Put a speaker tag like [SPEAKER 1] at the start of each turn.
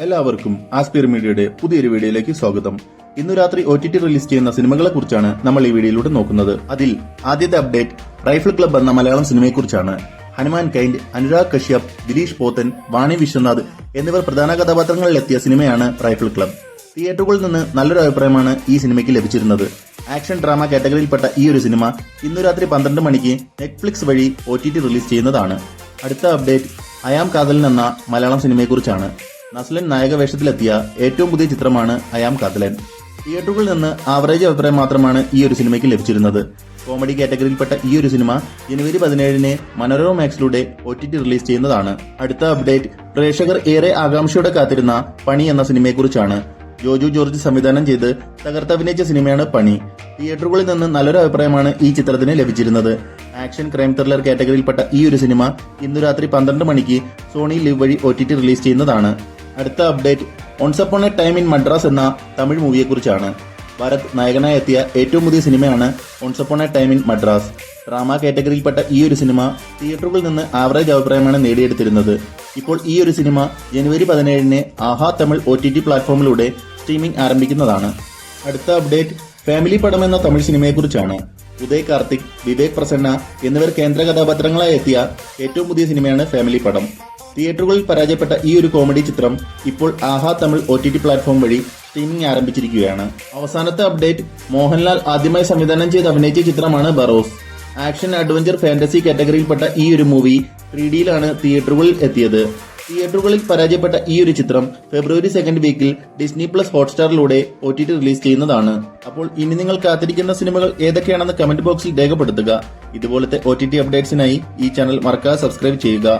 [SPEAKER 1] എല്ലാവർക്കും ആസ്പിയർ മീഡിയയുടെ പുതിയൊരു വീഡിയോയിലേക്ക് സ്വാഗതം. ഇന്നു രാത്രി OTT റിലീസ് ചെയ്യുന്ന സിനിമകളെ കുറിച്ചാണ് നമ്മൾ ഈ വീഡിയോയിലൂടെ നോക്കുന്നത്. അതിൽ ആദ്യത്തെ അപ്ഡേറ്റ് റൈഫിൾ ക്ലബ് എന്ന മലയാളം സിനിമയെക്കുറിച്ചാണ്. ഹനുമാൻ കൈൻഡ്, അനുരാഗ് കശ്യപ്, ദിലീഷ് പോത്തൻ, വാണി വിശ്വനാഥ് എന്നിവർ പ്രധാന കഥാപാത്രങ്ങളിലെത്തിയ സിനിമയാണ് റൈഫിൾ ക്ലബ്. തിയേറ്ററുകളിൽ നിന്ന് നല്ലൊരു അഭിപ്രായമാണ് ഈ സിനിമയ്ക്ക് ലഭിച്ചിരുന്നത്. ആക്ഷൻ ഡ്രാമ കാറ്റഗറിയിൽപ്പെട്ട ഈ ഒരു സിനിമ ഇന്നു രാത്രി 12 മണിക്ക് നെറ്റ്ഫ്ലിക്സ് വഴി OTT റിലീസ് ചെയ്യുന്നതാണ്. അടുത്ത അപ്ഡേറ്റ് അയാം കാതലൻ എന്ന മലയാളം സിനിമയെക്കുറിച്ചാണ്. നസ്ലൻ നായക വേഷത്തിലെത്തിയ ഏറ്റവും പുതിയ ചിത്രമാണ് അയാം കാതലൻ. തിയേറ്ററുകളിൽ നിന്ന് ആവറേജ് അഭിപ്രായം മാത്രമാണ് ഈ ഒരു സിനിമയ്ക്ക് ലഭിച്ചിരുന്നത്. കോമഡി കാറ്റഗറിയിൽപ്പെട്ട ഈ ഒരു സിനിമ ജനുവരി 17 മനോരമ മാക്സിലൂടെ OTT റിലീസ് ചെയ്യുന്നതാണ്. അടുത്ത അപ്ഡേറ്റ് പ്രേക്ഷകർ ഏറെ ആകാംക്ഷയോടെ കാത്തിരുന്ന പണി എന്ന സിനിമയെക്കുറിച്ചാണ്. ജോജു ജോർജ് സംവിധാനം ചെയ്ത് തകർത്തഭിനയിച്ച സിനിമയാണ് പണി. തിയേറ്ററുകളിൽ നിന്ന് നല്ലൊരു അഭിപ്രായമാണ് ഈ ചിത്രത്തിന് ലഭിച്ചിരുന്നത്. ആക്ഷൻ ക്രൈം ത്രില്ലർ കാറ്റഗറിയിൽപ്പെട്ട ഈ ഒരു സിനിമ ഇന്നു രാത്രി 12 മണിക്ക് സോണി ലിവ് വഴി OTT റിലീസ് ചെയ്യുന്നതാണ്. അടുത്ത update once upon a time in Madras എന്ന തമിഴ് മൂവിയെക്കുറിച്ചാണ്. ഭരത് നായകനായി എത്തിയ ഏറ്റവും പുതിയ സിനിമയാണ് once upon a time in Madras. Drama കാറ്റഗറിയിൽപ്പെട്ട ഈ ഒരു സിനിമ തിയേറ്ററുകളിൽ നിന്ന് ആവറേജ് അഭിപ്രായമാണ് നേടിയെടുത്തിരുന്നത്. ഇപ്പോൾ ഈ ഒരു സിനിമ ജനുവരി 17 ആഹാ തമിഴ് OTT പ്ലാറ്റ്ഫോമിലൂടെ സ്ട്രീമിംഗ് ആരംഭിക്കുന്നതാണ്. അടുത്ത അപ്ഡേറ്റ് ഫാമിലി പടം എന്ന തമിഴ് സിനിമയെക്കുറിച്ചാണ്. ഉദയ് കാർത്തിക്, വിവേക് പ്രസന്ന എന്നിവർ കേന്ദ്ര കഥാപാത്രങ്ങളായി എത്തിയ ഏറ്റവും പുതിയ സിനിമയാണ് ഫാമിലി പടം. തിയേറ്ററുകളിൽ പരാജയപ്പെട്ട ഈ ഒരു കോമഡി ചിത്രം ഇപ്പോൾ ആഹാ തമിഴ് OTT പ്ലാറ്റ്ഫോം വഴി സ്ട്രീമിംഗ് ആരംഭിച്ചിരിക്കുകയാണ്. അവസാനത്തെ അപ്ഡേറ്റ് മോഹൻലാൽ ആദ്യമായി സംവിധാനം ചെയ്ത് അഭിനയിച്ച ചിത്രമാണ് ബറോസ്. ആക്ഷൻ അഡ്വഞ്ചർ ഫാന്റസി കാറ്റഗറിയിൽപ്പെട്ട ഈ ഒരു മൂവി 3Dയിലാണ് തിയേറ്ററുകളിൽ എത്തിയത്. തിയേറ്ററുകളിൽ പരാജയപ്പെട്ട ഈ ഒരു ചിത്രം ഫെബ്രുവരി 2 വീക്കിൽ ഡിസ്നി പ്ലസ് ഹോട്ട്സ്റ്റാറിലൂടെ OTT റിലീസ് ചെയ്യുന്നതാണ്. അപ്പോൾ ഇനി നിങ്ങൾ കാത്തിരിക്കുന്ന സിനിമകൾ ഏതൊക്കെയാണെന്ന് കമന്റ് ബോക്സിൽ രേഖപ്പെടുത്തുക. ഇതുപോലത്തെ OTT അപ്ഡേറ്റ്സിനായി ഈ ചാനൽ മറക്കാതെ സബ്സ്ക്രൈബ് ചെയ്യുക.